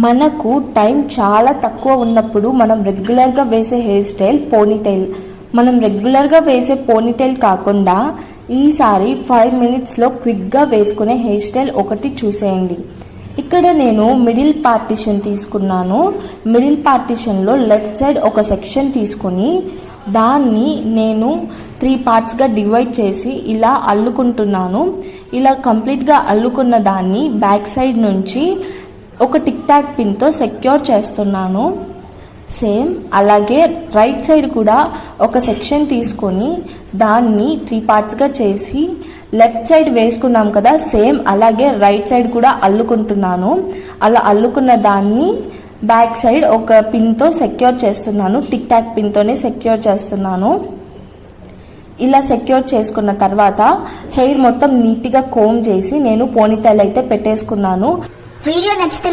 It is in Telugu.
మనకు టైం చాలా తక్కువ ఉన్నప్పుడు మనం రెగ్యులర్గా వేసే హెయిర్ స్టైల్ పోనీటైల్. మనం రెగ్యులర్గా వేసే పోనీటైల్ కాకుండా ఈసారి 5 మినిట్స్లో క్విక్గా వేసుకునే హెయిర్ స్టైల్ ఒకటి చూసేయండి. ఇక్కడ నేను మిడిల్ పార్టిషన్ తీసుకున్నాను. మిడిల్ పార్టిషన్లో లెఫ్ట్ సైడ్ ఒక సెక్షన్ తీసుకొని దాన్ని నేను 3 పార్ట్స్గా డివైడ్ చేసి ఇలా అల్లుకుంటున్నాను. ఇలా కంప్లీట్గా అల్లుకున్న దాన్ని బ్యాక్ సైడ్ నుంచి ఒక టిక్ టాక్ పిన్తో సెక్యూర్ చేస్తున్నాను. సేమ్ అలాగే రైట్ సైడ్ కూడా ఒక సెక్షన్ తీసుకొని దాన్ని 3 పార్ట్స్గా చేసి లెఫ్ట్ సైడ్ వేసుకున్నాం కదా, సేమ్ అలాగే రైట్ సైడ్ కూడా అల్లుకుంటున్నాను. అలా అల్లుకున్న దాన్ని బ్యాక్ సైడ్ ఒక పిన్తో సెక్యూర్ చేస్తున్నాను. టిక్ టాక్ పిన్తోనే సెక్యూర్ చేస్తున్నాను. ఇలా సెక్యూర్ చేసుకున్న తర్వాత హెయిర్ మొత్తం నీట్గా కోమ్ చేసి నేను పోనీటైల్ అయితే పెట్టేసుకున్నాను. వీడియో నచ్చితే